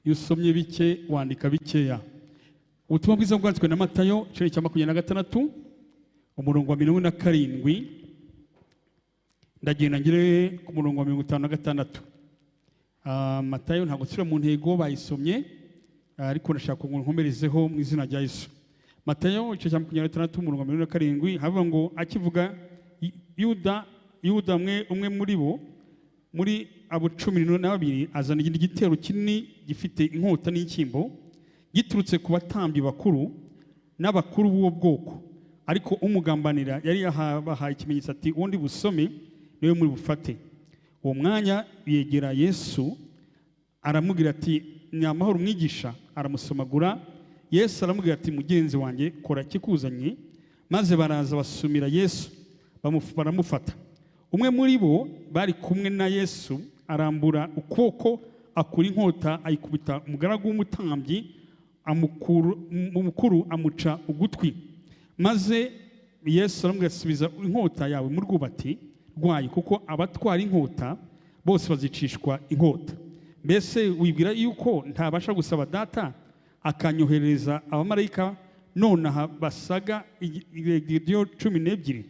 iyo usomye bike wandika bikeya. Ubutumwa bwiza bwanditswe na Matayo igice cya 26 umurongo wa 47 ndagenda ngire ku murongo wa 56. Matayo ntabwo tsira mu ntego bayisomye ariko nashaka ngo nkomerezeho mu izina rya Yesu. Matayo igice cya 26 umurongo wa 47 havuga ngo akivuga Yuda umwe muri bo muri abo 12 azana igitero kinini gifite inkota n'inkimbo giturutse ku batambyi bakuru n'abakuru b'uwo bwoko, ariko umugambanira yari yahabahaye ikimenyetso ati undi busome niwe muri bufate. Uwo mwanya yegera Yesu aramubwira ati ni amahoro mwigisha. Aramusomagura. Yesu aramubwira ati mugenzi wanjye kora kikuzanye. Maze baraza basumira Yesu baramufata. Umwe muri bo bari kumwe na Yesu arambura ukuboko akura inkota ayikubita umugaragu w'umutambyi umukuru amuca ugutwi. Maze Yesu aramugasubiza inkota yawe mu rwubati rwayo, kuko abatwara inkota bose bazicishwa inkota. Mbese wibwira yuko ntabasha gusaba data akanyohereza abamarayika nonaha basaga iryo 12?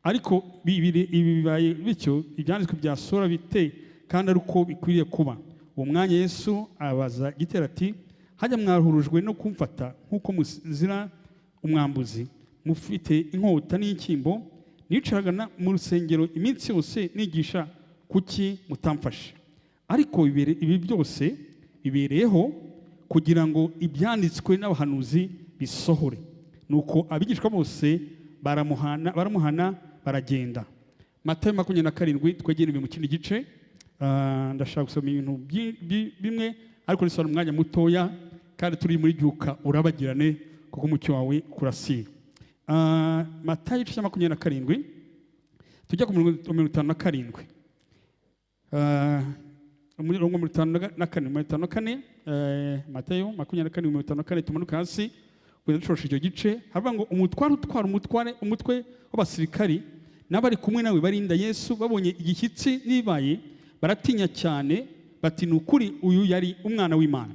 Ariko bibaye bityo ibyanditswe byasora bite kandi ari uko bikwiriye kuba. Uwo mwanya Yesu abaza igitero ati hajya mwahurujwe no kumfata nk'uko muzira umwambuzi mufite inkota n'inkimbo? Nicaraga mu rusengero iminsi yose nigisha, kuki mutamfashe? Ariko ibi byose bibereyeho kugira ngo ibyanditswe n'abahanuzi bisohore. Nuko abigishwa bose baramuhana baragenda. Matayo 27 twegera mu kindi gice. Ndashaka gusoma ibintu bimwe ariko nisana umwanya mutoya kandi turi muri byuka urabagirane kuko umucyo wawe kurasira. Matayo 27 tujya ku 57. Umurongo 54 Matayo 27:54 tumanuka hasi kugeza dushosha icyo gice. Havuga ngo umutwe w'abasirikari n'abari kumwe nawe barinda Yesu babonye igishyitsi nibaye baratinya cyane bati nukuri uyu yari umwana w'Imana.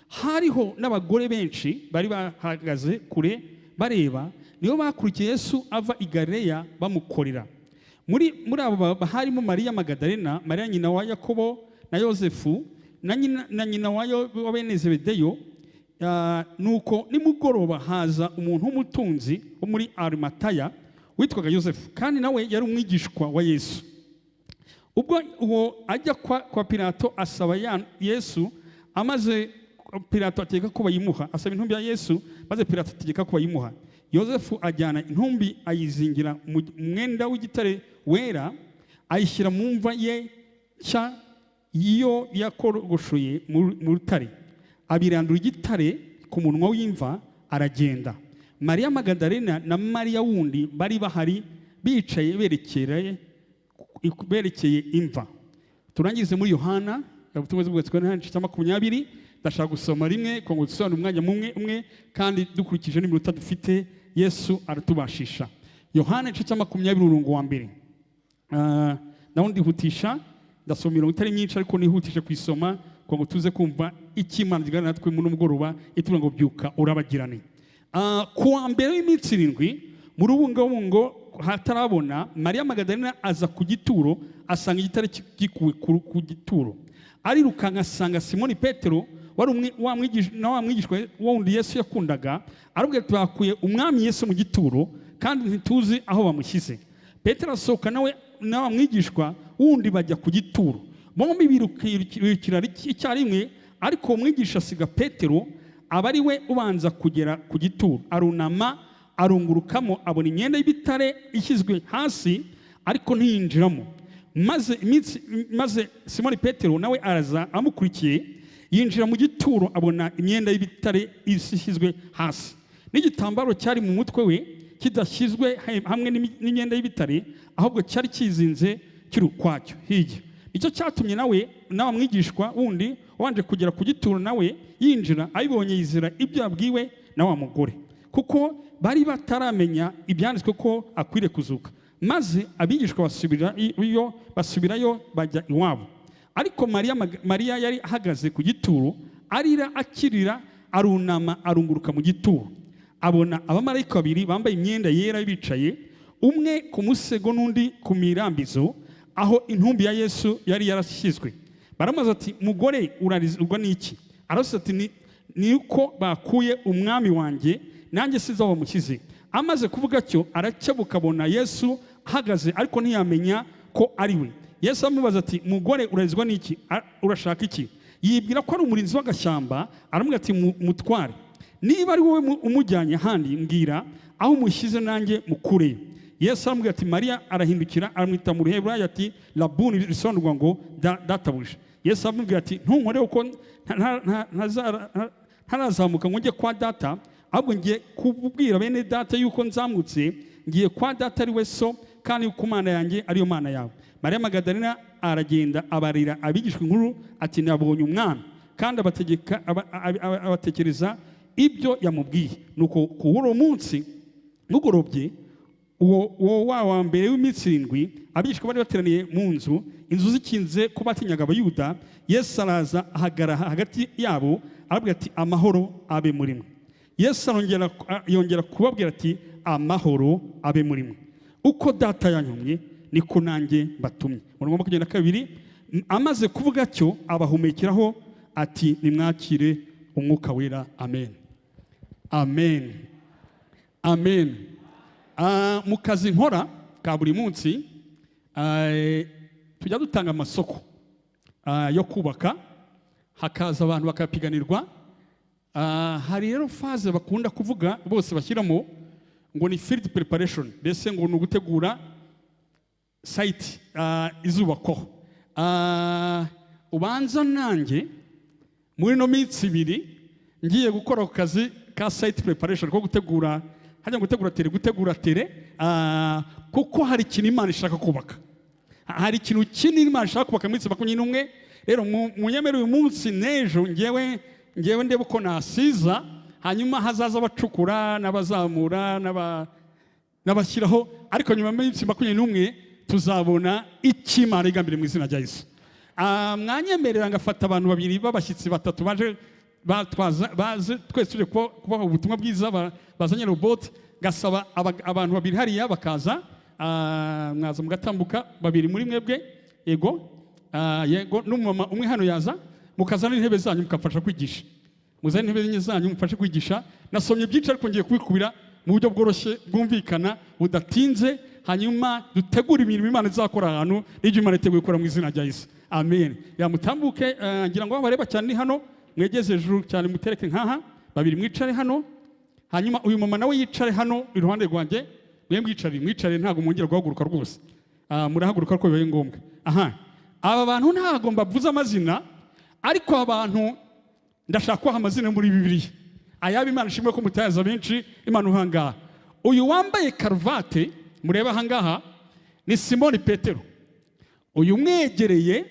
Hariho n'abagore benshi bari bahagaze kure bareba, niyo bakurikiye Yesu ava i Galileya bamukorera. Muri abo harimo Mariya Magadalena, Mariya nyina wa Yakobo na Yosefu na nyina wa bene Zebedeyo. Nuko nimugoroba haza umuntu w'umutunzi wo muri Arimataya witwaga Yosefu, kandi nawe yari umwigishwa wa Yesu. Ubwo uwo ajya kwa Pilato asaba Yesu, amaze Pilato ategeka ko bayimuha. Asaba intumbi ya Yesu, maze Pilato ategeka ko bayimuha. Yosefu ajyana intumbi ayizingira mu mwenda w'igitare wera, ayishyira mu mva ye nshya iyo yakorogoshoye mu rutare, abirandura igitare ku munwa w'imva, aragenda. Mariya Magadalena na Mariya wundi bari bahari bicaye berekeye imva. Turangize muri Yohana ubutumwa bwanditswe na Yohana 20. Ndashaka gusoma rimwe ko ngo dusobanure umwanya umwe kandi dukurikije n'iminota dufite. Yesu aratubashisha. Yohana 20 umurongo wa 1. Naho ndihutisha, ndasoma imirongo itari myinshi ariko nihutishe kwisoma ko ngo tuze kumva ikimana gigana natwe mu mugoroba itubwira ngo byuka urabagirane. Kuwa mbere w'iminsi 7 mu rubungabungo hatarabona, Mariya Magadalena aza ku gituro asanga igitare gikuwe ku gituro. Arirukanka asanga Simoni Petero wari wamwigishwa wundi Yesu yakundaga, arubwira ati bakuye umwami Yesu mu gituro kandi ntituzi aho bamushyize. Petero asohoka nawe wamwigishwa wundi bajya ku gituro. Bombi birukira icyarimwe, ariko umwigisha asiga Petero aba ari we ubanza kugera ku gituro. Arunama arungurukamo abona imyenda y'ibitare ishyizwe hasi ariko ntiyinjiramo. Maze Simoni Petero nawe araza amukurikiye, yinjira mu gituro abona imyenda y'ibitare ishyizwe hasi, n'igitambaro cyari mu mutwe we kidashyizwe hamwe n'imyenda y'ibitare, ahubwo cyari kizinze kiri ukwacyo hirya. Icyo cyatumye nawe mwigishwa wundi wanje kugera ku gituro nawe yinjira, ayibonye yizera ibyo yabwiwe na wa mugore, kuko bari bataramenya ibyanditswe ko akwiriye kuzuka. Maze abigishwa basubirayo bajya iwabo. Ariko Mariya yari ahagaze ku gituro arira akirira, arunama arunguruka mu gituro, abona abamarayika babiri bambaye imyenda yera bicaye, umwe ku musego n'undi ku mirambizo aho intumbi ya Yesu yari yarashyizwe. Baramaze ati, mugore urarizwa n'iki? Arasubiza ati, ni uko bakuye umwami wanjye, nanjye siza bamukize. Amaze kuvuga cyo arakebuka, abona Yesu ahagaze ariko ntiyamenya ko ari we. Yesu amubaza ati, mugore urarizwa n'iki? Urashaka iki? Yibwira ko ari umurinzi w'agashyamba, aramubwira ati, mutware, niba ari wowe umujyanye ahandi mbwira aho umushyize nanjye mukureyo. Yesu aramubwira ati, Mariya. Arahindukira aramwita mu Ruheburayo ati, Rabuni, risobanurwa ngo databuja. Yesu aramubwira ati, ntunkore uko ntarazamuka ngo njye kwa data, ahubwo ngiye kubwira bene data yuko nzamutse ngiye kwa data ari we so, kandi yuko Imana yanjye ariyo Mana yawe. Mariya Magadalena aragenda abarira abigishwa inkuru ati, nabonye umwana, kandi abatekereza ibyo yamubwiye. Nuko ku uwo munsi mugorobye uwo wa mbere w'iminsi 7 abigishwa bari bateraniye mu nzu zikinze ko batinyaga Abayuda. Yesu araza ahagara hagati yabo arabwira ati, amahoro abe muri mwe. Yesu yongera kubabwira ati, amahoro abe muri mwe. Uko data yantumye niko nanjye mbatumye. Umurongo wa 22, amaze kuvuga cyo abahumekeraho ati, nimwakire umwuka wera. Amen, amen, amen. Mu kazi nkora ka buri munsi tujya dutanga amasoko yo kubaka, hakaza abantu bakapiganirwa. Hari rero faze bakunda kuvuga bose bashyiramo ngo ni field preparation, mbese ngo ni ugutegura site izubakwaho. Ubanza nanjye muri no minsi 2 ngiye gukora ku kazi ka site preparation ko gutegura, hajya gutegura tere, kuko hari ikintu Imana ishaka kubaka. Hari ikintu kinini Imana ishaka kubaka muri 21. Rero munyemere uyu munsi nejo ngewe ndebe uko nasiza, hanyuma hazaza abacukura n'abazamura n'abashyiraho, ariko nyuma y'iminsi 21 tuzabona icyo Imana igambiriye mu izina rya Yesu. Mwanyemerera ngafata abantu 2 b'abashyitsi 3 baje twese tuje kubaha ubutumwa bwiza, bazanye robot, gasaba abantu 2 hariya bakaza, mwaza mugatambuka 2 muri mwebwe, yego n'umama umwe hano yaza, mukazana intebe zanyu mukafasha kwigisha. Muzane intebe zanyu mufashe kwigisha. Nasomye byinshi ariko ngiye kubikubira mu buryo bworoshye bwumvikana budatinze, hanyuma dutegura ibintu Imana izakora ahantu n'ibyo Imana iteguye gukora mu izina rya Yesu. Amen. Yamutambuke, ngira ngo bareba cyane hano, mwegeze hejuru cyane, mutereke nkaha, 2 mwicare hano, hanyuma uyu mama nawe yicare hano iruhande rwanjye. Mwicare ntago mwongera guhaguruka rwose, murahaguruka ko bibaye ngombwa. Aba bantu ntago mbavuza amazina, ariko abantu ndashaka kubaha amazina muri Bibiliya. Ayaba Imana ishimwe ko mutayaza benshi, Imana uhangaha. Uyu wambaye karuvate mureba ahangaha ni Simoni Petero. Uyu mwegereye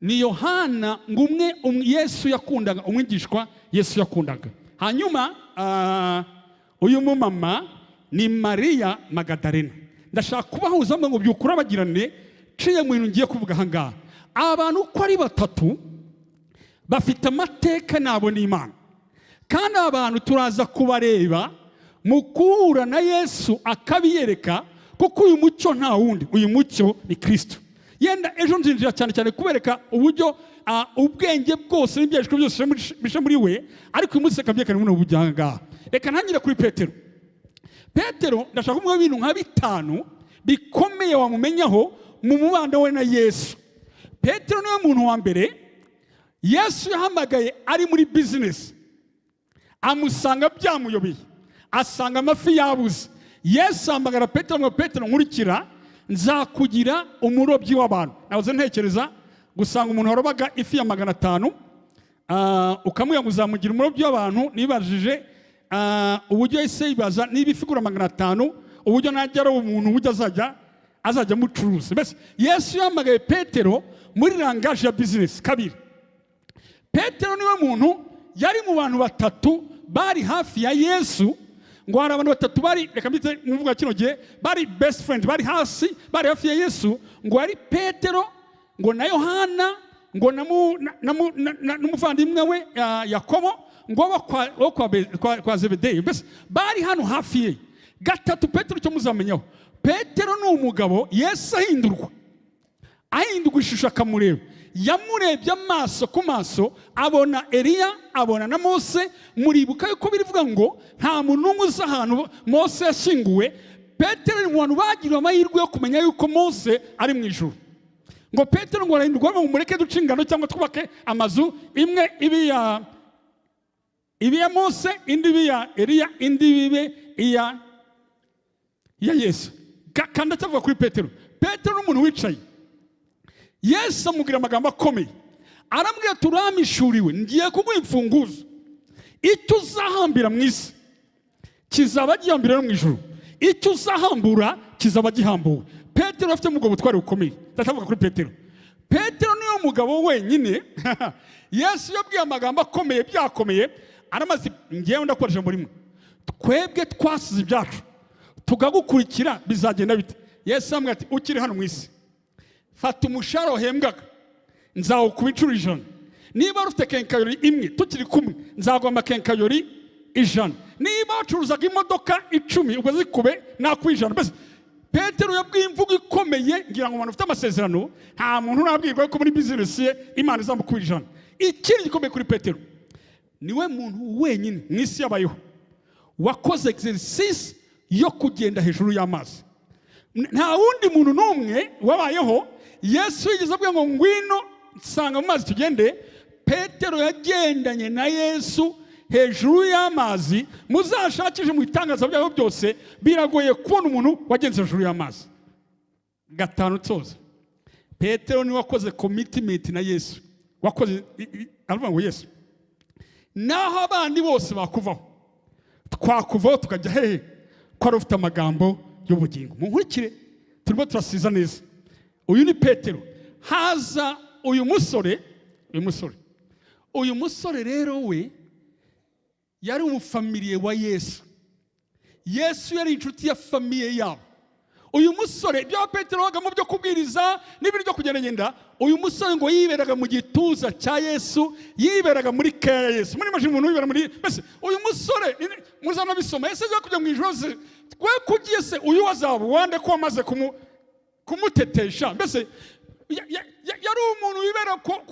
ni Yohana, ngumwe Yesu yakundaga, umwigishwa Yesu yakundaga. Hanyuma uyu mumama ni Mariya Magadalena. Ndashaka kubahuza ngo byukura bagirane ciye mu bintu ngiye kuvuga ahangaha. Abantu uko ari 3 bafite amateka nabo n'Imana, kandi abantu turaza kubareba mukura na Yesu akabiyereka, kuko uyu mucyo nta wundi, uyu mucyo ni Kristo. Yenda ejo nzinjira cyane kubereka uburyo ubwenge bwose n'ibyashiko byose bishe muri we, ariko umunsi akabyekana muri ubujyanga. Reka ntangire kuri Petero ndashaka kumwe ibintu nka 5 bikomeye wamumenyaho mu mubanda we na Yesu. Petero niwe muntu wa mbere Yesu yahamagaye ari muri business, amusanga byamuyobeye, asanga amafi yabuze. Yesu amagara Petero ngo, Petero nkurikira, nzakugira umurobyi w'abantu. Nahoze ntekereza gusanga umuntu warobaga ifi ya 500, ukamuya muzamugira umurobyi w'abantu. Nibajije uburyo ese ibaza niba ifigura 500, uburyo najya umuntu uburyo azajya mucuruza. Mbese Yesu yamagaye Petero muri langage ya business. Kabiri, Petero niwe muntu yari mu bantu 3 bari hafi ya Yesu, ngo hari abantu 3 bari, reka mbite muvuga kino gihe, bari best friend, bari hafi ya Yesu, ngo ari Petero, ngo na Yohana, ngo n'umuvandimwe we Yakobo ngo kwa Zebedeyo, mbese bari hano hafi ye. Gatatu, Petero cyo muzamenyaho, Petero ni umugabo Yesu ahindurwa ishusho akamureba. Yamurebye amaso ku maso, abona Eliya, abona na Mose. Muribuka yuko birivuga ngo nta muntu n'umwe uzi ahantu Mose yashyinguwe. Petero ni umuntu bagiriwe amahirwe yo kumenya yuko Mose ari mu ijuru. Ngo Petero ngo arahindurwa, ngo mureke duce ingano cyangwa twubake amazu, imwe ibi ya Mose, indi ibi ya Eliya, indi ibe iya Yesu. Kandi atavuga kuri Petero. Petero ni umuntu wicaye. Yesu amubwira amagambo akomeye, arambwira turamishuriwe, ngiye kuguha imfunguzo. Icyo uzahambira mu isi kizaba gihambira no mu ijuru, icyo uzahambura kizaba gihambuwe. Petero afite umugabo butwari bukomeye. Ndatavuga kuri Petero. Petero niyo mugabo wenyine Yesu yabwiye amagambo akomeye, byakomeye. Aramaze, ngiye ndakoresha muri mwe, twebwe twasize ibyacu tugagukurikira bizagenda bite? Yesu amwe ati ukiri hano mu isi, fata umushahara wahembwaga nzawukuba inshuro 100. Niba ufite kenkayori imwe tukiri kumwe nzagomba kenkayori 100. Niba wacuruzaga imodoka 10 ubwo zikube nakwijana. Bese Petero yabwiye imvugo ikomeye, ngira ngo umuntu ufite amasezerano nta muntu nabwirwa ko muri business ye Imana izamukuba 100. Ikindi gikomeye kuri Petero, niwe muntu wenyine mu isi yabayeho wakoze exercise yo kugenda hejuru y'amazi. Nta wundi muntu n'umwe wabayeho Yesu yigeze abwira ngo ngwino nsanga mu mazi tugende. Petero yagendanye na Yesu hejuru y'amazi. Muzashakije mu itangazo byaho byose, biragoye kubona umuntu wagenze hejuru y'amazi. Gatanu tsoza, Petero ni wakoze commitment na Yesu. Wakoze aravuga ngo Yesu, naho abandi bose bakuvaho, twakuvaho tukajya hehe? Ko ari ufite amagambo y'ubugingo. Munkurikire, turimo turasiza neza. Uyu ni Petero. Haza uyu musore rero we yari umufamiliye wa Yesu. Yesu yari inshuti ya famiye yabo. Uyu musore ibyo Petero wagamo byo kubwiriza n'ibiri byo kugendagenda, uyu musore ngo yiberaga mu gituza cya Yesu, yiberaga muri kaya Yesu. Muri maji umuntu yibera muri, mbese uyu musore muzana bisoma Yesu aje kujya mu ijuru, kwe kugiye se uyu wazabu wande ko amaze kumutetesha. Mbese yari umuntu wibera ko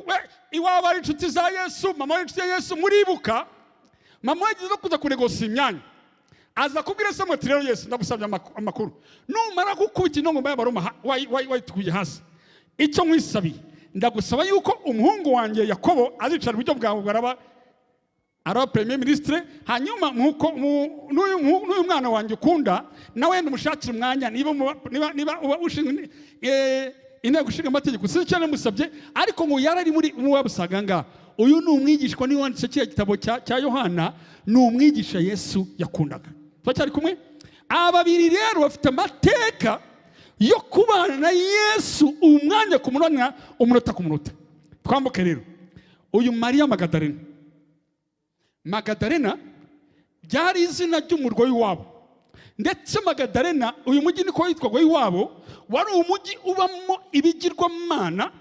iwaba ari inshuti za Yesu. Mama w'inshuti ya Yesu, muribuka mama yagize kuza kunegosia imyanya, aza kubwira Samuel ati rero Yesu ndagusabye amakuru, numara gukubita inongo y'abaroma wayitukuye hasi, icyo nkwisabiye ndagusaba yuko umuhungu wanjye Yakobo azicara iburyo bwawe bwaraba araba premier ministre, hanyuma n'uyu mwana wanjye ukunda nawe ndumushakira umwanya, niba ushinzwe inteko ishinga amategeko sinzi cyane musabye, ariko ngo yarari muri wabusaga ngaha. Uyu ni umwigishwa, ni wanditse cya gitabo cya Yohana, ni umwigisha Yesu yakundaga. Twacyari kumwe. Ababiri rero bafite amateka yo kubana na Yesu umwanya ku munota, umunota ku munota. Twambuke rero uyu Mariya Magadarena byari izina ry'umurwa w'iwabo. Ndetse Magadarena uyu mujyi niko witwaga w'iwabo, wari umujyi ubamo ibigirwamana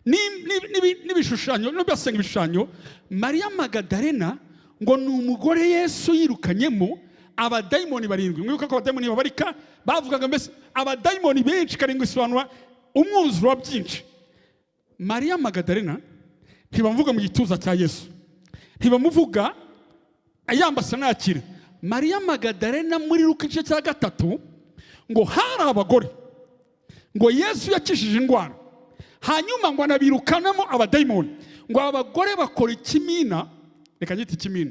n'ibishushanyo n'abasenga ibishushanyo. Mariya Magadarena ngo ni umugore Yesu yirukanyemo abadayimoni 7. Mwibuka ko abadayimoni babarika, bavugaga mbese abadayimoni benshi, karindwi isobanura umwuzuro wa byinshi. Mariya Magadarena ntibamvuga mu gituza cya Yesu, ntibamuvuga ayambasa nakira. Mariya Magadarena muri Luka igice cya 3 ngo hari abagore ngo Yesu yakishije indwara, hanyuma ngo anabirukanamo abadayimoni. Ngo abagore bakora ikimina, reka nyita ikimina,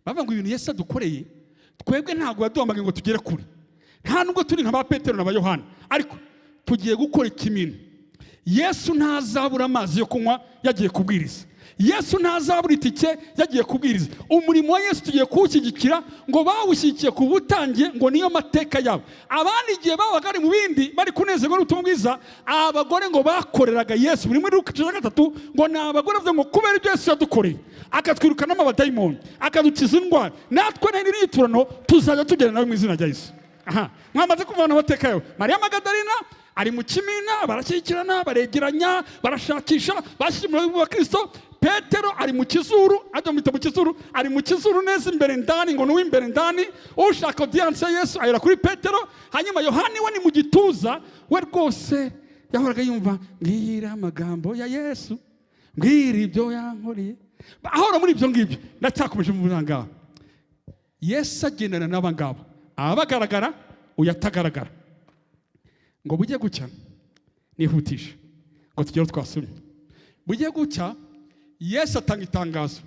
bavuga ngo ibintu Yesu adukoreye twebwe ntabwo yaduhamagaye ngo tugere kure, nta nubwo turi nka ba Petero na ba Yohana, ariko tugiye gukora ikimina. Yesu ntazabura amazi yo kunywa yagiye kubwiriza, Yesu ntazabura itike yagiye kubwiriza. Umurimo wa Yesu tugiye kuwushyigikira, ngo bawushyigikiye ku butangiye, ngo niyo mateka yabo. Abandi igihe babaga ari mu bindi bari kunezerwa n'ubutumwa bwiza, abagore ngo bakoreraga Yesu. Muri Luka 3 ngo ni abagore bavuga ngo kubera ibyo Yesu yadukoreye akatwirukanamo abadayimoni akadukiza indwara, natwe n'iriturano tuzajya tugera nawe mu izina rya Yesu. Mwamaze kuvana amateka yawe. Mariya Magadarena ari mu kimina, barashyikirana, baregeranya, barashakisha, bashyira mu Kristo. Petero ari mu kizuru, ajya mu kizuru, ari mu kizuru neza imbere ndani, ngo nuwe imbere ndani, ushaka audience ya Yesu ayira kuri Petero. Hanyuma Yohani we ni mu gituza, we rwose yahoraga yumva ngira amagambo ya Yesu, ngira ibyo yankoreye. Ahora muri ibyo ngibyo ndacyakomeje mu buranga. Yesu agendana n'abangabo, abagaragara uyatagaragara. Ngo bujye gucya nihutisha ngo tugere twasumye. Bujye gucya Yesu atanga itangazo,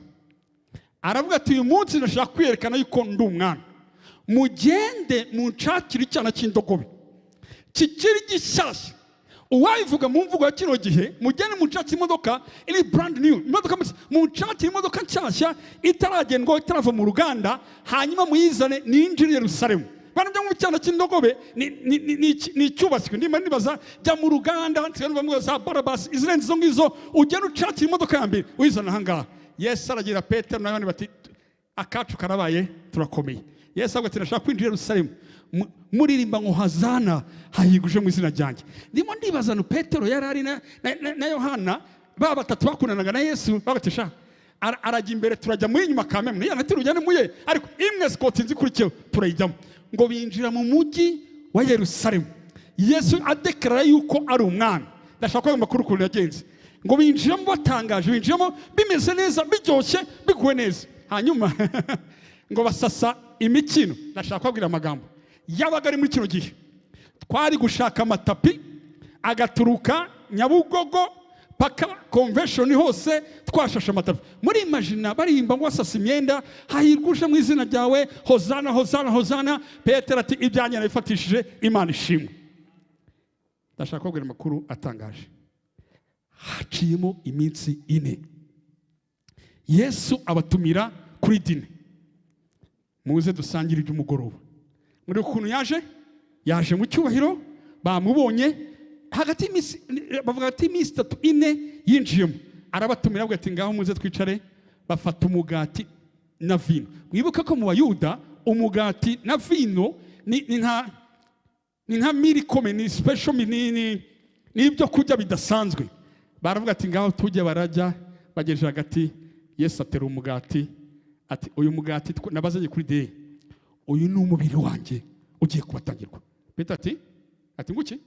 aravuga ati uyu munsi ndashaka kwerekana yuko ndi umwana. Mugende munshakire icyana cy'indogobe kikiri gishyashya. Uwayivuga mu mvugo ya kino gihe, mugende munshakire imodoka iri brand new, imodoka munshakire imodoka nshyashya itaragendwa, itarava mu ruganda, hanyuma muyizane ninjire Yerusalemu. Bana byo mu cyana cy'indogobe ni cyubaswe. Ndimo nibaza jya mu ruganda nsiganwa mu za Barabas, izirenze zo ngizo, ugenda ucakira imodoka ya mbere uyizana ahangaha. Yesu aragira Petero n'abandi bati akacu karabaye turakomeye. Yesu avuga ati ndashaka kwinjira Yerusalemu, muririmba ngo hazana hahiguje mu izina ryanjye. Ndimo ndibaza no Petero yari ari na Yohana, ba batatu bakundanaga na Yesu, bagatisha arajya imbere, turajya mu inyuma kameme, yana turujyane muye, ariko imwe Scott nzi kurikiye turayijyamo. Ngo binjira mu mujyi wa Yerusalemu, Yesu adeklara yuko ari umwana. Ndashaka ko makuru kuri yagenze, ngo binjiramo batangaje, binjiramo bimeze neza, biryoshye, biguwe neza. Hanyuma ngo basasa imikino. Ndashaka kubwira amagambo yabaga ari muri kino gihe. Twari gushaka amatapi agaturuka Nyabugogo paka convention hose, twashasha amatapi. Muri imagine barimba ngo basasa imyenda, hahirguje mu izina ryawe, hozana hozana hozana. Petero ati ibyanya nabifatishije, Imana ishimwe. Ndashaka kubwira amakuru atangaje. Haciyemo iminsi 4 Yesu abatumira kuri dine, muze dusangire iby'umugoroba. Muri ukuntu yaje mu cyubahiro, bamubonye hagati y'imisi, bavuga ati iminsi 3 4 yinjiyemo. Arabatumira avuga ati ngaho muze twicare. Bafata umugati na vino. Mwibuka ko mu Bayuda umugati na vino ni nka miracle, ni special, ni ibyo kurya bidasanzwe. Baravuga ati ngaho tujye, barajya bagejeje hagati. Yesu atera umugati ati uyu mugati nabazanye kuri de, uyu ni umubiri wanjye ugiye kubatangirwa. Petero ati nguki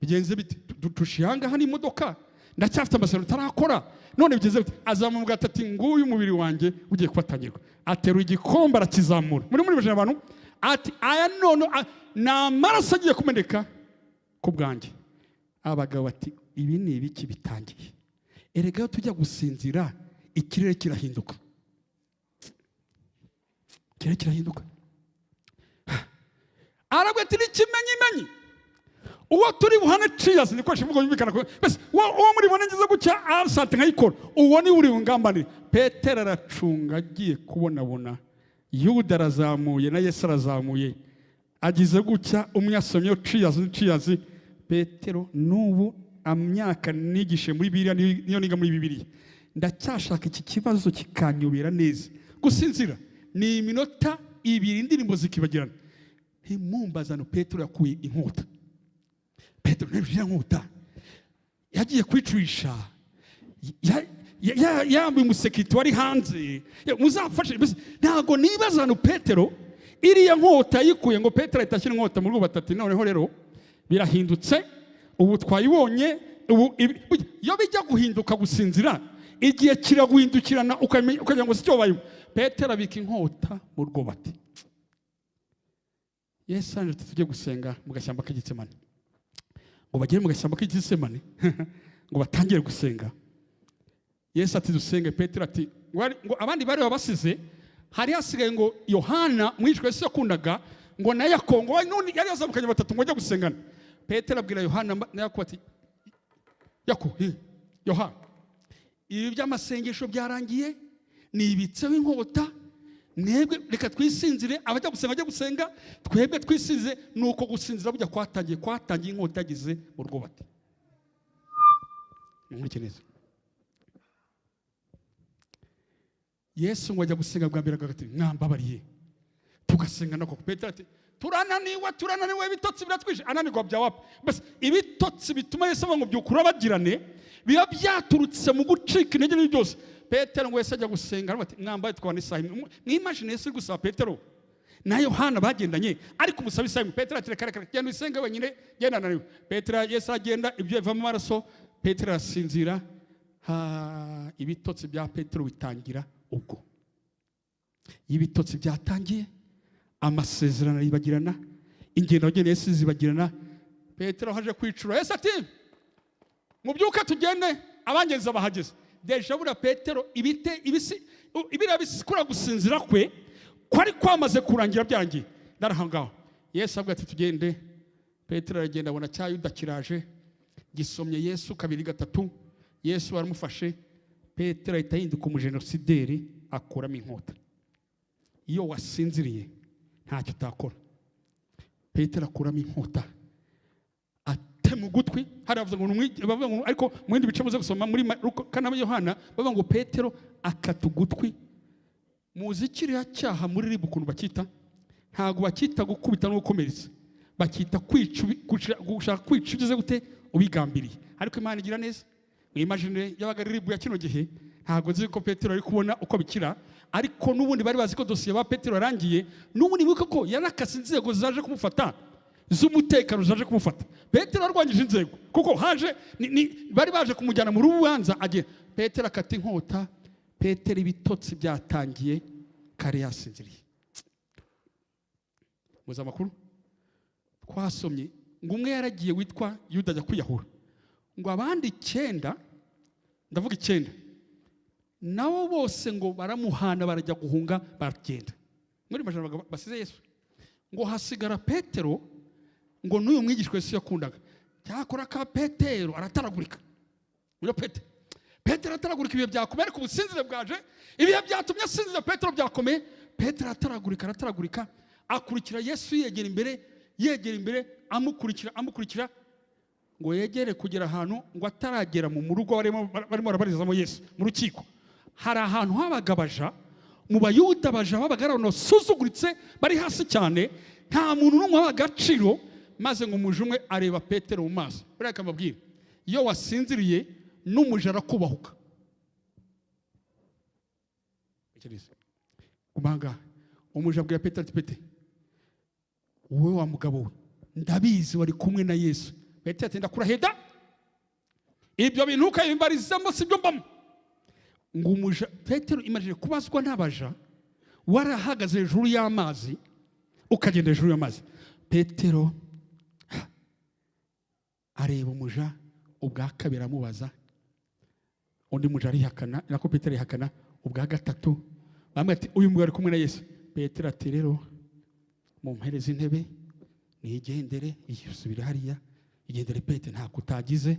bigenze biti, dushihanga hani imodoka ndacyafite amasaro tarakora, none bigenze biti. Azamu mugati ati nguyu umubiri wanjye ugiye kubatangirwa. Atera igikombe arakizamura. Muri bajana abantu ati aya none n'amaraso agiye kumeneka ku bwanjye. Abagabo bati ibi ni ibiki bitangiye? Erega tujya gusinzira ikirere kirahinduka, kirahinduka. Arabwe ati n'ikimenyimenyi uwo turi buhane cheers, niko shivuga yumvikana ko bese uwo muri bone ngize gucya arsante nkayikora, uwo ni uri ngambanire. Petero aracunga agiye kubonabona, Yuda arazamuye na Yesu arazamuye, agize gucya umyasomye cheers. Petero n'ubu amyaka nigishe muri Bibiliya, niyo niga muri Bibiliya, ndacyashaka iki kibazo kikanyobera neza. Gusinzira ni iminota 2 indirimbo zikibagirana. Himumbazano Petero yakuye inkota. Petero n'ibyo inkota yagiye kwicurisha, yambaye umusekirite wari hanze, muzafashe. Ntago nibazano Petero iriya nkota yikuye ngo Petero itashyira inkota mu rugo batatu. Noneho rero birahindutse, ubu twayibonye. Ubu iyo bijya guhinduka gusinzira, igihe kiraguhindukirana ukajya ngo sicyo bayo. Petero abika inkota mu rugo bati. Yesu anje tujye gusenga mu gashyamba k'Igitsemane. Ngo bagere mu gashyamba k'Igitsemane ngo batangire gusenga. Yesu ati dusenge. Petero ati ngo abandi bari babasize, hari hasigaye ngo Yohana mwishwe Yesu yakundaga, ngo na Yakobo, ngo none yari yazamukanye batatu ngo ajya gusengana. Petero abwira Yohana na Yakobo ati Yakobo, Yohana, ibi by'amasengesho byarangiye, nibitseho inkota, mwebwe reka twisinzire. Abajya gusenga bajya gusenga, twebwe twisinze. Nuko gusinzira bujya kwatangiye inkota yagize mu rugo bati. Nkurikije Yesu ngo ajya gusenga bwa mbere agati mwambabariye tugasenga nako. Petero ati turananiwe ibitotsi biratwishe. Ananirwa bya wapi? Basi ibitotsi bituma Yesu avuga ngo byukura bagirane biba byaturutse mu gucika intege n'ibyo byose. Petero ngo Yesu ajya gusenga ati mwambaye twabana isaha imwe. Mwimagine Yesu gusaba Petero na Yohana bagendanye ariko umusaba isaha imwe. Petero ati reka genda usenge wenyine genda naniwe. Petero Yesu agenda ibyo biva mu maraso. Petero arasinzira. Ibitotsi bya Petero bitangira ubwo. Ibitotsi byatangiye amasezerano yibagirana, ingendo yageneye Yesu zibagirana. Petero haje kwicura. Yesu ati mubyuka tugende, abangenza bahageze. Deja bura Petero ibira bisikura gusinzira kwe kwari kwamaze kurangira byangiye ndarahangaho. Yesu abwa ati tugende. Petero aragenda abona cya Yuda kiraje gisomye Yesu kabiri gatatu. Yesu aramufashe. Petero ahita yinduka umujenosideri akuramo inkota. Iyo wasinziriye ntacyo utakora. Petero akuramo inkota atema ugutwi. Hari bavuga ngo ariko mu bindi bice muze gusoma muri Kana Yohana bavuga ngo Petero akata ugutwi. Muzi kiriya cyaha muri ribu ukuntu bakita? Ntago bakita gukubita no gukomeretsa, bakita gushaka kwica ugeze gute ubigambiriye. Ariko Imana igira neza. Mwimagine yabaga ribu ya kino gihe ntago nzi ko Petero ari kubona uko bikira, ariko nubundi bari bazi ko dosiye ba Petero yarangiye. Nubundi bibuka ko yarakase inzego zaje kumufata z'umutekano zaje kumufata. Petero arwangije inzego kuko haje bari baje kumujyana mu rubanza agiye. Petero akata inkota. Petero ibitotsi byatangiye kare yasinziriye. Muza makuru twasomye ngo umwe yaragiye witwa Yuda ajya kwiyahura, ngo abandi 9 ndavuga 9 nabo bose ngo baramuhana barajya guhunga baragenda. Muri majana basize Yesu ngo hasigara Petero ngo n'uyu mwigishwa Yesu yakundaga. Cyakora ka Petero arataragurika. Uyo Petero ataragurika. Ibihe byakomeye ku businzire bwaje, ibihe byatumye asinzira Petero byakomeye. Petero arataragurika akurikira Yesu yegera imbere amukurikira ngo yegere kugera ahantu ngo ataragera mu rugo barimo barabarizamo Yesu mu rukiko. Hari ahantu habagabaja mu Bayuda baja babagarano suzuguritse bari hasi cyane, nta muntu n'umwe w'agaciro. Maze ngo umujumwe areba Petero mu maso. Bureka mbabwira, iyo wasinziriye n'umuja arakubahuka. Kumanga umuja abwira Petero ati Petero, wowe wa mugabo we ndabizi wari kumwe na Yesu. Petero ati ndakuraheda ibyo bintu ukayimbarizamo sibyo mbamo. Ngo umuja Petero imagine kubazwa n'abaja warahagaze hejuru y'amazi ukagenda hejuru y'amazi. Petero areba umuja ubwa kabiri amubaza. Undi muja arihakana, nako Petero arihakana. Ubwa gatatu bamwe ati uyu mugabo ari kumwe na Yesu. Petero ati rero mumpereze intebe nigendere, yisubira hariya igendere. Petero nta kutagize,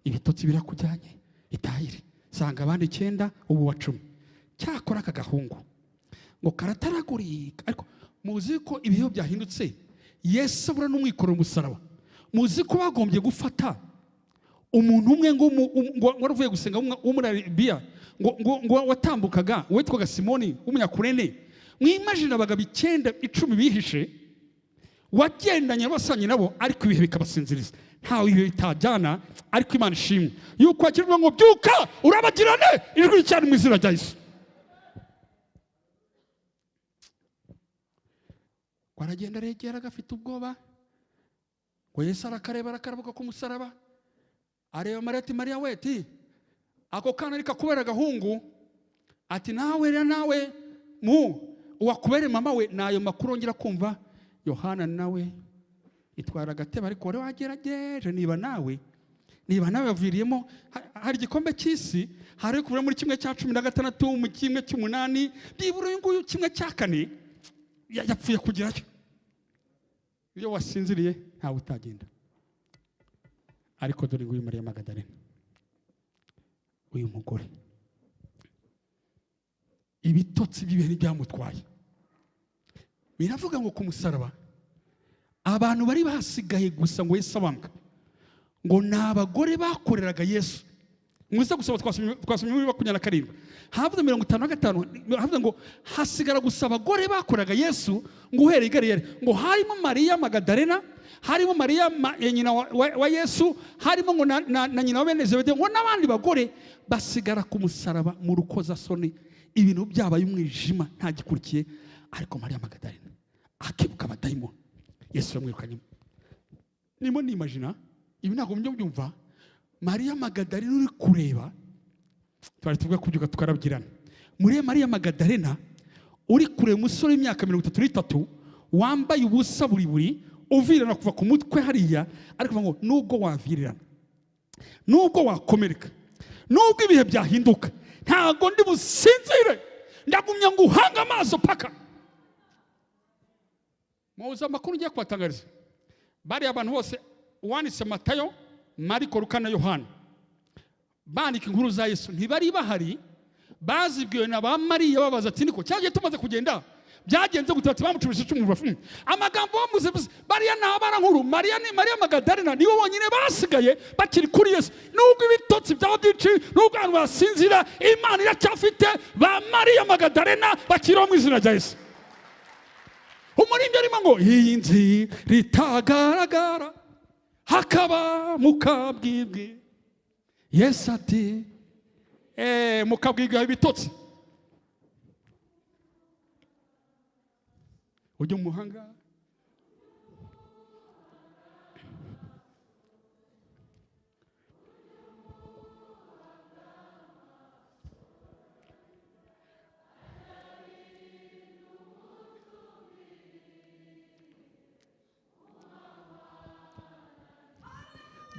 ibitotsi birakujyanye itahire. Sanga abandi 9 ubu wa 10. Cyakora aka gahungu ngo karataragurika. Ariko muzi ko ibihe byahindutse. Yesu abura n'umwikoro umusaraba. Muzi ko bagombye gufata umuntu umwe ngo waravuye gusenga wo muri Arabiya ngo watambukaga witwaga Simoni w'umunyakurene. Mwimagine abagabo 9 10 bihishe wagendanye basanye nabo, ariko ibihe bikabasinziriza. Ntawe ibihe bitajyana, ariko Imana ishimwe yuko akirwa ngo byuka urabagirane ijwi cyane mu izina rya Yesu. Waragenda regera gafite ubwoba ngo Yesu arakareba ku musaraba. Areba Mariya ati Mariya weti ako kana ariko kubera gahungu ati nawe uwakubere mama we. Nayo makuru ngira kumva Yohana nawe itwara agatebe ariko wari wagerageje niba nawe yaviriyemo. Hari igikombe cy'isi hari kuva muri 1/16 mu 1/8 bibura uyu nguyu 1/4 yapfuye kugerayo. Iyo wasinziriye ntawe utagenda. Ariko dore nguyu Mariya Magadalena, uyu mugore ibitotsi by'ibihe byamutwaye. Biravuga ngo ku musaraba abantu bari basigaye gusa ngo Yesu abambwe ngo n'abagore bakoreraga Yesu muze gusaba twasomye muri 27 havuze 55 havuze ngo hasigara gusa abagore bakoraga Yesu ngo uhereye Galilaya ngo harimo Mariya Magadalena harimo Mariya nyina wa Yesu harimo ngo na nyina wa bene Zebede ngo n'abandi bagore basigara ku musaraba mu rukoza soni ibintu byabaye umwijima nta gikurikiye ariko Mariya Magadalena akibuka abadayimoni Yesu yamwirukanye nimo nimagina ibi ntago mbyumva Mariya Magadalena uri kureba twari tuvuga kubyuka tukarabyirana muri Mariya Magadalena uri kureba umusore w'imyaka 33 wambaye ubusa buri uvirana kuva ku mutwe hariya ariko ngo nubwo wavirirana nubwo wakomereka nubwo ibihe byahinduka ntago ndi businzire ndagumya ngo uhanga amaso paka muza amakuru ngiye kubatangariza bari abantu bose uwanditse Matayo Mariko Luka na Yohana bandika inkuru za Yesu ntibari bahari bazibwiwe na ba Mariya babaza ati niko cyagiye tumaze kugenda byagenze gutatu bamucubise icumu bafu amagambo bamuze bariya nabara nkuru Mariya Magadalena niwe wonyine basigaye bakiri kuri Yesu nubwo ibitotsi byabo byinshi nubwo abantu basinzira Imana iracyafite ba Mariya Magadalena bakiriho mu izina rya Yesu umuririmbyi arimo ngo iyi nzi ritagaragara hakaba mukabwibwi Yesu ati mukabwibwi ibitotsi ujye umuhanga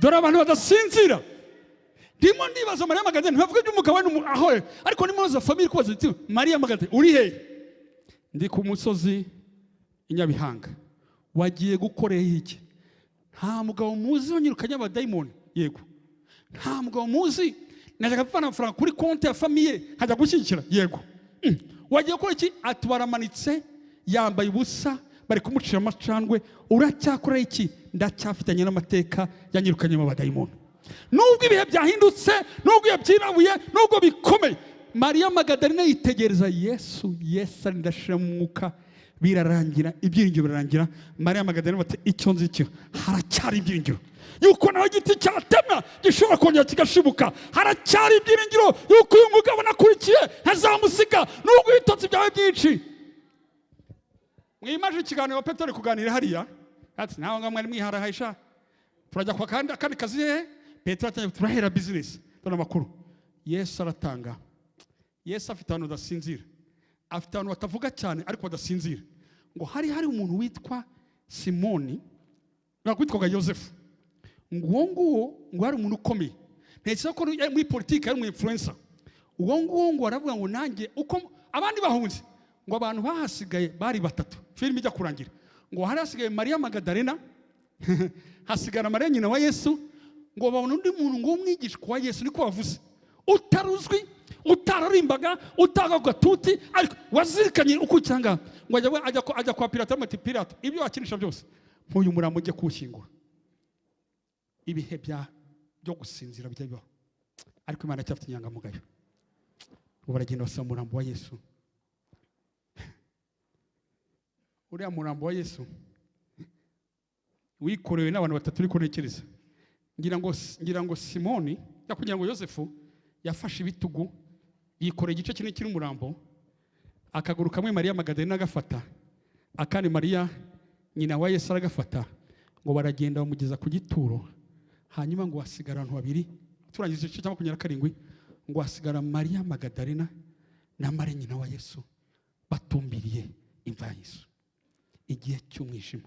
dore abantu badasinzira ndimo ndibaza Mariya Magadalena ntibavuga by'umugabo aho ariko nimoza family kubaza ati Mariya Magadalena uri he ndi ku musozi inyabihanga wagiye gukorera iki nta mugabo muzi wanyirukanye abadayimoni yego nta mugabo muzi najyaga gupfana amafaranga kuri konti ya famiye hajya gushyigikira yego wagiye gukora iki ati baramanitse yambaye ubusa bari kumucira amacandwe uracyakora iki ndacyafitanye n'amateka yanyirukanye mu badayimoni nubwo ibihe byahindutse nubwo yabyirabuye nubwo bikomeye Mariya Magadalena yitegereza Yesu ari ndashira mu mwuka birarangira ibyiringiro birarangira Mariya Magadalena bati icyo nzi cyo haracyari ibyiringiro yuko naho igiti cyatemwa gishobora kongera kigashibuka haracyari ibyiringiro yuko uyu mugabo nakurikiye ntazamusiga nubwo ibitotsi byawe byinshi mwimaje ikiganiro Petero kuganira hariya ati naho ngamwe ari mwiharahaisha turajya kwa kandi kazi Petero atanye turahera business dona makuru Yesu aratanga Yesu afite abantu badasinzira afite abantu batavuga cyane ariko badasinzira ngo hari umuntu witwa Simoni nakwitwaga Yosefu ngo hari umuntu ukomeye ntetse ko muri politiki ari mu influencer ngo aravuga ngo nanjye uko abandi bahunze ngo abantu bahasigaye bari batatu filime ijya kurangira ngo hari hasigaye Mariya Magadalena hasigara Mariya nyina wa Yesu ngo babona undi muntu ngo umwigishwa wa Yesu niko bavuze utaruzwi utararimbaga utagaga tuti ariko wazirikanye uko cyanga ngo ajya kwa Pilato amati Pilato ibyo wakinisha byose nkuyu murambo ujye kuwushyingura ibihe byo gusinzira bijyaho ariko Imana cyafite inyangamugayo baragenda basaba umurambo wa Yesu uriya murambo wa Yesu wikorewe n'abantu batatu uri kunekereza ngira ngo Simoni yakugira ngo Yosefu yafashe ibitugu yikoreye igice kinini kiri umurambo akaguru kamwe Mariya Magadalena agafata akandi Mariya nyina wa Yesu aragafata ngo baragenda bamugeza ku gituro hanyuma ngo hasigara abantu babiri turangije igice cya 27 ngo hasigara Mariya Magadalena na Mariya nyina wa Yesu batumbiriye imva ya Yesu igihe cy'umwijima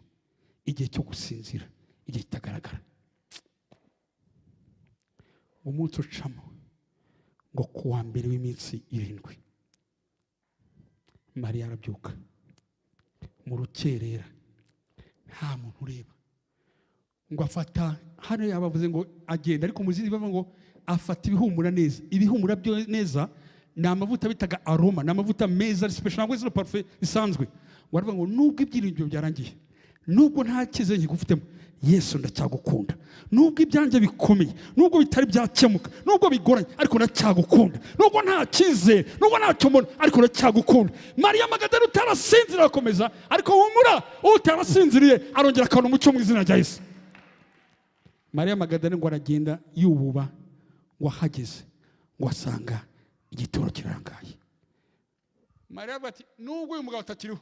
igihe cyo gusinzira igihe kitagaragara umunsi ucamo ngo kuwa mbere w'iminsi 7 Mariya arabyuka mu rukerera nta muntu ureba ngo afata hano yabavuze ngo agenda ariko muzindi bavuga ngo afata ibihumura neza ibihumura byo neza ni amavuta bitaga aroma ni amavuta meza special ngo izo parfum isanzwe waravuga ngo nubwo ibyiringiro byarangiye nubwo nta kize nkigufitemo Yesu ndacyagukunda, nubwo ibyanjye bikomeye, nubwo bitari byakemuka, nubwo bigoranye, ariko ndacyagukunda, nubwo nta cyizere, nubwo ntacyo mbona, ariko ndacyagukunda. Mariya Magadalena utarasinzira akomeza, ariko humura, utarasinziriye arongera akabona umucyo mu izina rya Yesu. Mariya Magadalena ngo aragenda yububa, ngo ahageze ngo asanga igituro kirangaye. Mariya ati nubwo uyu mugabo atakiriho,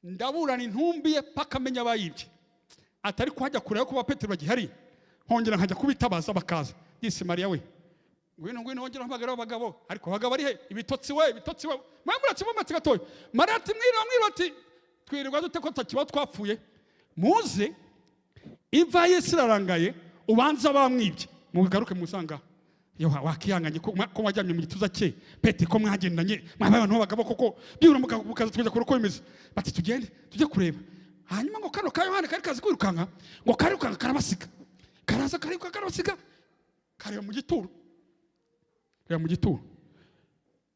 ndaburana intumbi ye paka amenya abayibye. Atari kuhajya kureba ko ba Petero bagihari, hongera nkajya kubitabaza bakaza. Disi Mariya we, ngwino hongera hamagara abagabo, ariko abagabo ari he? Ibitotsi we. Mwamuretse mumatsi gatoya. Mariya ati mwiriwe ati twirirwa dute ko takiba twapfuye? Muze imva Yesu irarangaye, ubanza bamwibye, mugaruke musanga. Yo wakihanganye ko wajyamye mu gituza cye. Petero ko mwagendanye, mwabaye abantu b'abagabo koko, byura mugabo bukaza tujya kuruko bimeze. Bati tugende tujye kureba. Hanyuma ngo kano ka Yohana kari kazi kwirukanka, ngo karirukanka karabasiga. Karaza kariruka karabasiga. Kareba mu gituro. Reba mu gituro.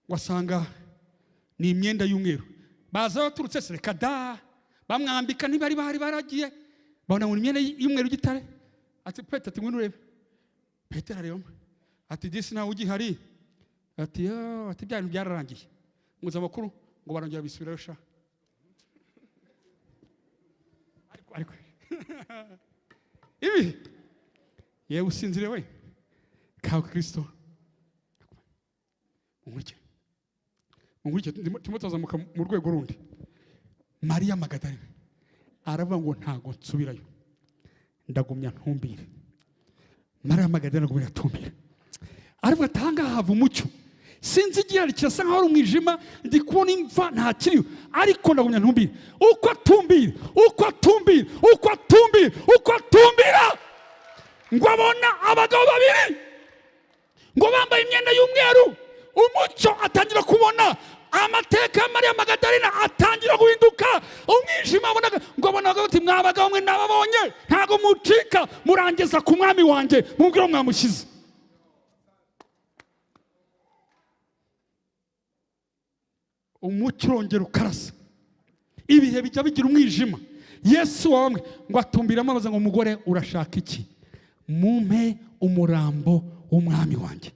Wasanga ni imyenda y'umweru. Baza baturutse sereka da. Bamwambika ntibari baragiye. Babona mu imyenda y'umweru gitare. Ati Petero ati ngwino urebe. Petero areba. Ati disi nawe ugihari. Ati ati bya bintu byararangiye. Muza makuru ngo barongera bisubirayo sha. Ariko ibi yewe usinzire we kawe Kristo. Mungurike timotazamuka mu rwego rundi. Mariya Magadalena aravuga ngo ntago nsubirayo, ndagumya ntumbire. Mariya Magadalena ngo yatumbire, aravuga tanga hava umucyo, sinzi igihari kirasa nkaho ari umwijima, ndi kubona imva nta kiriyo, ariko ndagumya ntumbire. Uko atumbira ngo abona abagabo babiri ngo bambaye imyenda y'umweru. Umucyo atangira kubona, amateka ya Mariya Magadalena atangira guhinduka. Umwijima abonaga ngo abonaga ati mwabagabo mwe nababonye, ntago mucika, murangeza ku mwami wanjye, mubwire mwamushyize. Umucyo urongera ukarasa, ibihe bijya bigira umwijima. Yesu wamwe ngo atumbiramo abaza ngo umugore urashaka iki? Mumpe umurambo w'umwami wanjye.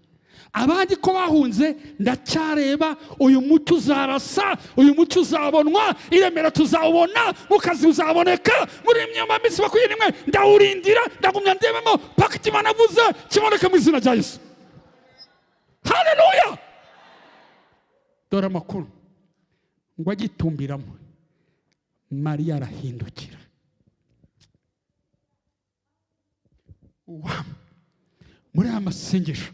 Abandi ko bahunze ndacyareba, uyu mucyo uzarasa, uyu mucyo uzabonwa, iremera tuzawubona, mukazi uzaboneka, muri imyamba misi bakwirimwe ndawurindira, ndagumya ndebemo paka Imana avuze kiboneka mu izina rya Yesu. Haleluya. Dore amakuru ngo agitumbiramo, Mariya arahindukira. Muri aya masengesho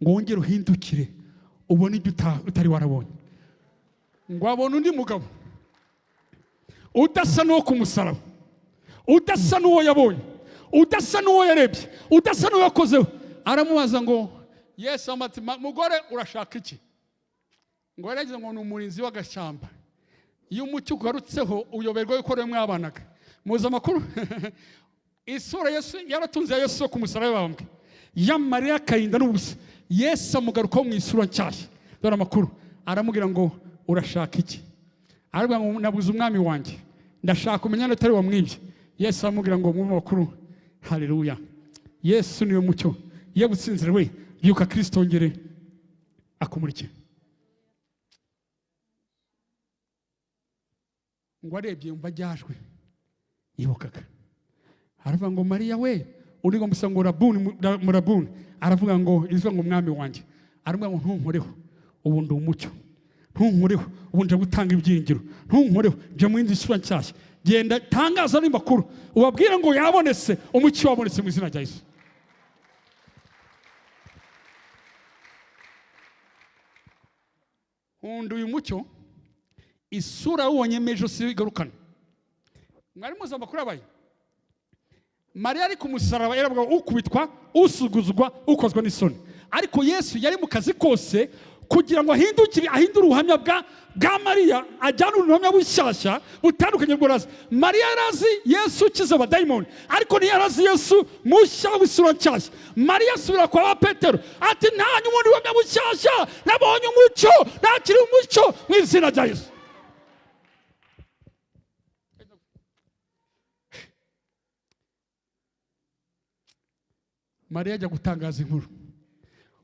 ngo wongere uhindukire, ubone ibyo utari warabonye. Ngo abone undi mugabo udasa n'uwo ku musaraba, udasa n'uwo yabonye, udasa n'uwo yarebye, udasa n'uwo yakozeho. Aramubaza ngo Yesu amati mugore urashaka iki? Ngo yaragize ngo ni umurinzi w'agashyamba. Iyo umucyo ugarutseho uyoberwa yuko rero mwabanaga. Muza amakuru isura Yesu yaratunze Yesu ku musaraba bambwe, ya Mariya karinda n'ubusa. Yesu amugarukaho mu isura nshyashya. Dore amakuru aramubwira ngo urashaka iki? Aravuga ngo nabuze umwami wanjye, ndashaka umenya n'utari wamwibye. Yesu aramubwira ngo mu makuru, haleluya, Yesu niwe mucyo, iyo gutsinzira we byuka Kristo ongere akumurike. Ngo arebye yumva ajyajwe, yibukaga. Aravuga ngo Mariya we, uri ngo musa ngo Rabuni. Aravuga ngo izwa ngo umwami wanjye. Aravuga ngo ntunkoreho, ubu ndi umucyo. Ntunkoreho, ubu nje gutanga ibyiringiro. Ntunkoreho, nje mu yindi isura nshyashya. Genda tangaza n'imakuru, ubabwire ngo yabonetse, umucyo wabonetse mu izina rya Yesu. Uyu mucyo isura wonye mejo si igarukana. Mwari muza amakuru abaye. Mariya ari ku musaraba yaravuga ukubitwa, usuguzwa, ukozwa n'isoni. Ariko Yesu yari mu kazi kose kugira ngo ahindure ubuhamya bwa Mariya, ajyane ubuhamya bushyashya butandukanye bw'urazi. Mariya yarazi Yesu ukiza abadayimoni, ariko ntiyarazi Yesu mushya w'isura nshyashya. Mariya asubira kwa Petero ati ntanyu ubundi buhamya bushyashya, nabonye umucyo, nakiri umucyo mu izina rya Yesu. Mariya ajya gutangaza inkuru.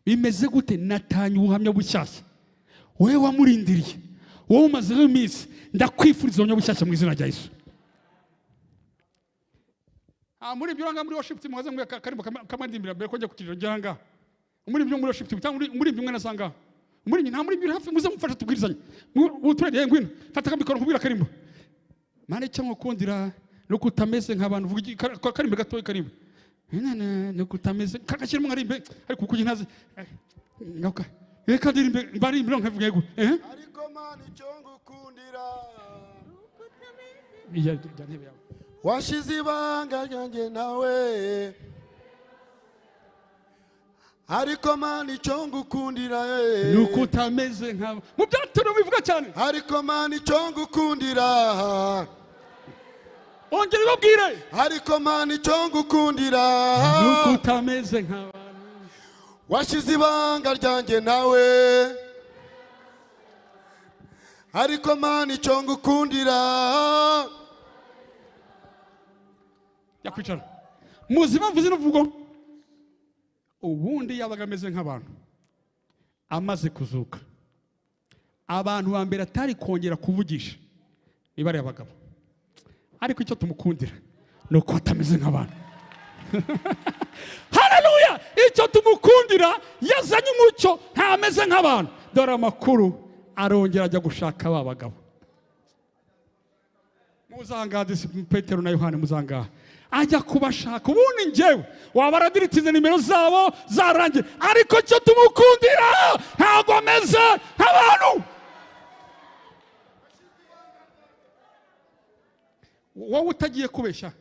Bimeze gute? Natanye ubuhamya bushyashya. Wowe wamurindiriye, wowe umazeho iminsi, ndakwifuriza ubuhamya bushyashya mu izina rya Yesu. Muri ibyo uranga muri worship team waze ngo karimbo kamandimbira mbere ko njya kukiriro njyanga. Muri ibyo muri worship team cyangwa muri ibyo mwe nasanga. Muri nta muri ibyo hafi muze mufasha tubwirizanye. Uturage ngwino fata kamikoro nkubwira karimbo. Mane cyangwa kundira no kutameze nk'abantu vuga karimbo gatoyi karimbo. No kutameze kakashyirimo ngarimbe ariko kuko ntazi. Ngaka. Reka ndirimbe bari imbere nkavuga yego. Ariko mani cyo ngukundira. Iya ntebe yawe. Washize ibanga ryanjye nawe. Ariko mani cyo ngukundira. Nuko utameze nk'abo. Mu byaturu bivuga cyane. Ariko mani cyo ngukundira. Ongera babwire. Ariko mani cyo ngukundira. Nuko utameze nk'abantu. Washize ibanga ryanjye nawe. Ariko mani cyo ngukundira. Yakwicara. Muzima mvuze n'uvugo. Ubundi yabaga ameze nk'abantu. Amaze kuzuka. Abantu ba mbere atari kongera kuvugisha. Ibare abagabo. Ariko icyo tumukundira nuko atameze nk'abantu. Haleluya! Icyo tumukundira yazanye umucyo ntameze nk'abantu. Dore amakuru arongera ajya gushaka aba bagabo. Muzangaze Petero na Yohana muzangaha. Ajya kubashaka. Ubundi njyewe wabaradiritse nimero zabo zarangiye. Ariko icyo tumukundira ntabwo ameze nk'abantu. Wowe utagiye kubeshya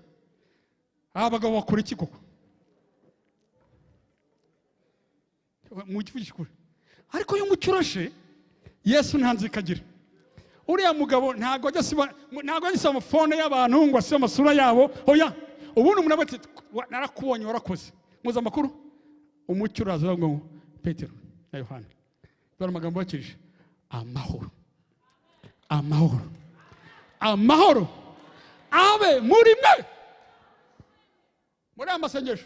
abagabo bakora iki koko? Mu gifugisha kure. Ariko uyu mucyurashe Yesu ntanzikagira. Uriya mugabo ntago ajya siba amafone y'abantu ngo asibe amasura yabo. Oya, ubundi umuntu abati narakubonye warakoze. Muza makuru umucyuraza ngo Petero na Yohana. Bari amagambo bakirije. Amahoro. Amahoro. Amahoro. Abe muri mwe. Muri amasengesho.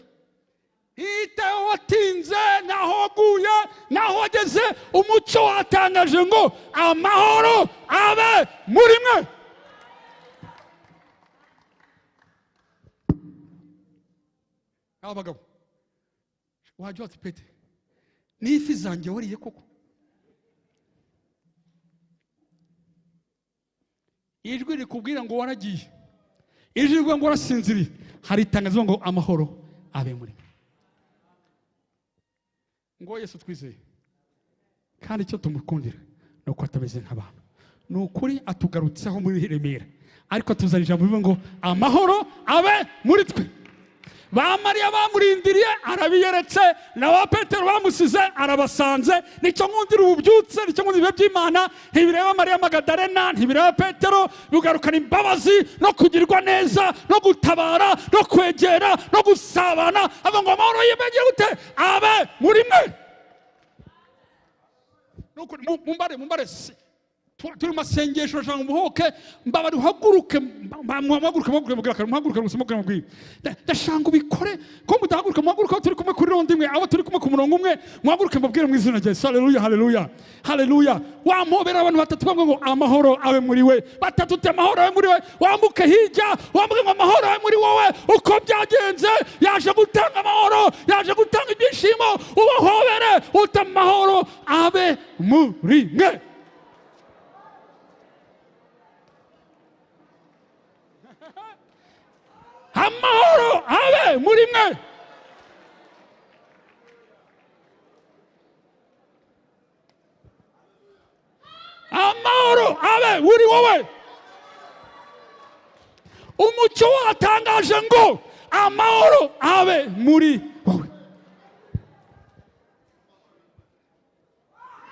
Itewe watinze naho guye naho wageze umucyo watangaje ngo amahoro abe muri mwe. Abagabo wajya ati Pete n'ifi zanjye wariye koko? Ijwi rikubwira ngo waragiye, ijwi rikubwira ngo warasinziriye, hari itangazo ngo amahoro abe muri mwe. Ngo Yesu twizeye kandi icyo tumukundira nuko atameze nk'abantu. Nukuri atugarutseho muri Remera, ariko tuzarija mu ngo amahoro abe muri twe. Ba Mariya bamurindiriye arabiyeretse, na ba Petero bamusize arabasanze. Nicyo nkundira ububyutse, nicyo nkundira by'Imana. Ntibireba Mariya Magadalena, ntibireba Petero, bigarukana imbabazi no kugirwa neza no gutabara no kwegera no gusabana. Aba ngo amahoro yimegere gute abe muri mwe. Nuko mumbare turi masengesho cyangwa umuhoke mbabari uhaguruke muhaguruke musimukire mubwire ndashanga ubikore ko mudahaguruka turi kumwe kuri rondi imwe abo turi kumwe ku murongo umwe muhaguruke mubwire mu izina rya Yesu. Haleluya haleluya haleluya. Wampobera abantu batatu bamwe ngo amahoro abe muri we, batatu te amahoro abe muri we. Wambuke hirya wambuke ngo amahoro abe muri wowe. Uko byagenze yaje gutanga amahoro, yaje gutanga ibyishimo. Ubahobere uta amahoro abe muri mwe. Amahoro abe muri mwe. Amahoro abe muri wowe. Umucyo watangaje ngo amahoro abe muri wowe.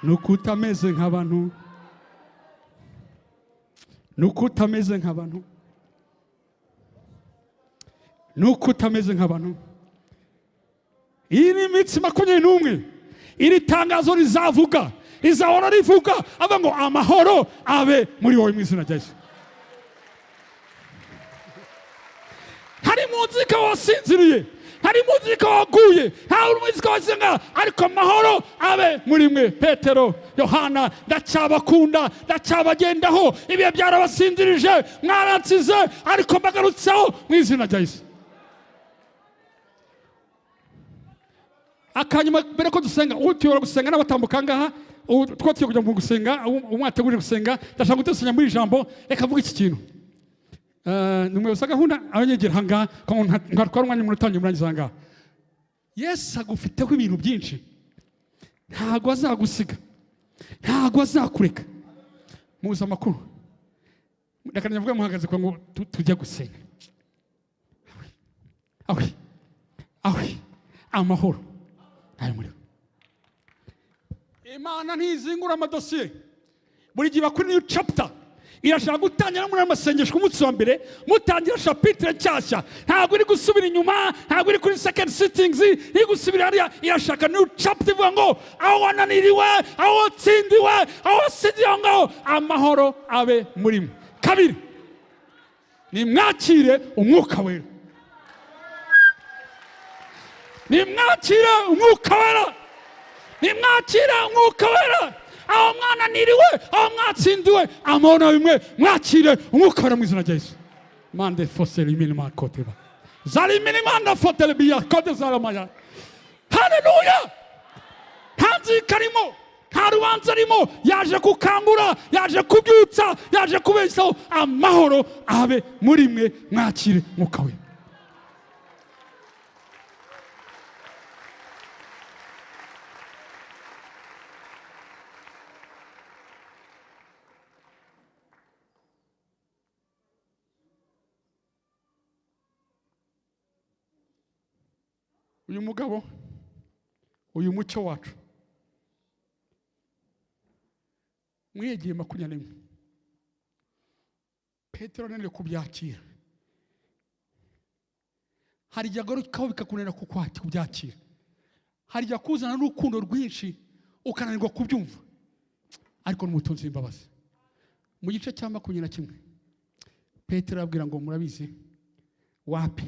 Nuko utameze nk'abantu. Nuko utameze nk'abantu. Nuko utameze nk'abantu. Iyi ni iminsi 21 iri tangazo rizavuga, rizahora rivuga ava ngo amahoro abe muri wowe mu izina rya Yesu. Hari munzika wasinziriye, hari muzika waguye, hari muzika wasenga, ariko amahoro abe muri mwe. Petero, Yohana, ndacyabakunda, ndacyabagendaho, ibihe byarabasindirije, mwaransize, ariko mbagarutseho mu izina rya Yesu. Akanyuma mbere ko dusenga, utiyora gusenga n'abatambuka ngaha, twatiye kujya mu gusenga, umwategurije gusenga, ndashaka gutesanya muri ijambo, reka vuga iki kintu. Numwe usaga hunda abanyegera hanga ko ngatwara umwanya mu rutangiye murangiza hanga. Yesu agufiteho ibintu byinshi. Ntago azagusiga. Ntago azakureka. Muza makuru. Reka nyavuga muhagaze kwa ngo tujya gusenga. Awi. Amahoro. Ari muri. Imana ntizingura amadosiye. Buri gihe bakuri new chapter. Irashaka gutangira muri amasengesho umunsi wa mbere, mutangira chapitre cyashya. Ntabwo iri gusubira inyuma, ntabwo iri kuri second sittings, iri gusubira hariya. Irashaka new chapter ivuga ngo aho wananiriwe, aho tsindiwe, aho sidiyo ngo amahoro abe muri mwe. Kabiri, nimwakire umwuka wera. Nimwakire umwuka wera. Nimwakire umwuka wera. Aho mwana niriwe, aho mwatsindiwe, amahoro bimwe, mwakire umwuka wera mu izina rya Yesu. Mande foseli minima koteba. Zali minimanda foteli biya kote zalamaya. Haleluya! Hanzi karimo, nta rubanza arimo, yaje kukangura, yaje kubyutsa, yaje kubeshyaho, amahoro abe muri mwe, mwakire umwuka wera. Uyu mugabo, uyu mucyo wacu, mwegeye 21. Petero nene kubyakira. Hari jagarukaho bikakunena kubyakira. Hari jakuzana n'urukundo rwinshi ukananirwa kubyumva. Ariko n'umutunzi w'imbabazi. Mu gice cya 21, Petero abwira ngo murabizi wapi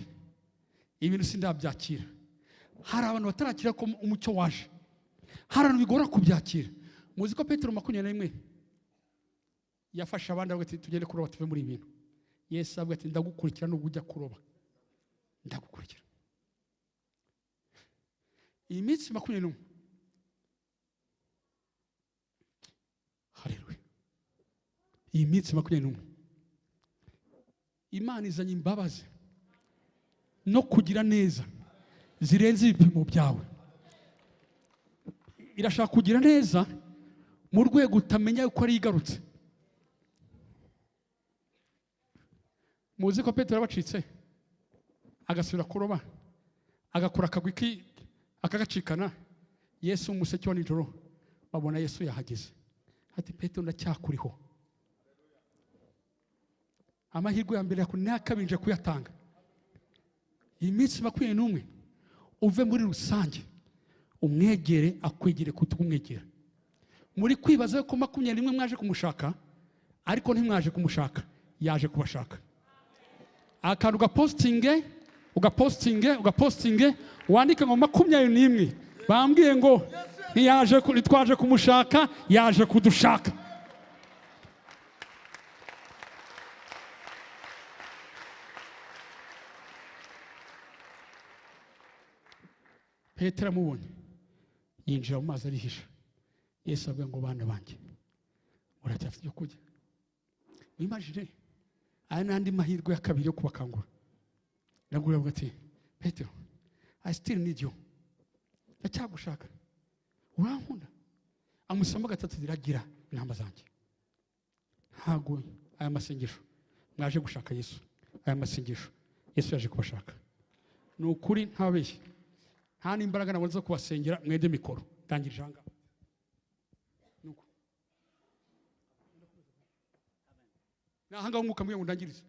ibintu sindabyakira. Hari abantu batarakira ko umucyo waje. Hari abantu bigora kubyakira. Muzi ko Petero 21 yafasha abandi avuga ati tugende kuroba tuve muri ibintu. Yesu avuga ati ndagukurikira n'ubwo ujya kuroba. Ndagukurikira. Iyi minsi 21. Haleluya. Iyi minsi 21. Imana izanye imbabazi no kugira neza zirenze ibipimo byawe. Irashaka kugira neza mu rwego utamenya uko ari igarutse. Muzi ko Petero abacitse agasubira kuroba, agakora akagwiki akagacikana. Yesu umuseke wa nijoro babona Yesu yahageze. Ati Petero ndacyakuriho. Amahirwe ya mbere yakabinje kuyatanga. Iyi minsi 21 uve muri rusange umwegere akwegere kutumwegera. Muri kwibaza ko 21 mwaje kumushaka, ariko ntimwaje kumushaka, yaje kubashaka. Akantu ugapostinge wandika ngo 21 bambwiye ngo ntiyaje twaje kumushaka, yaje kudushaka. Petero amubonye yinjira mu mazi arihisha. Yesu avuga ngo bana banjye uracyafite ibyo kurya. Imagine aya n'andi mahirwe ya kabiri yo kubakangura. Nabwo avuga ati Petero, I still need you. Ndacyagushaka. Urankunda. Amusoma gatatu ziragira intamba zanjye. Ntago aya masengesho mwaje gushaka Yesu. Aya masengesho Yesu yaje kubashaka. Ni ukuri ntabeshye. Nta n'imbaraga nabonye zo kubasengera mwende mikoro. Tangirije hanga. Nuko. Na hanga umwuka mwe ngo ndangirize.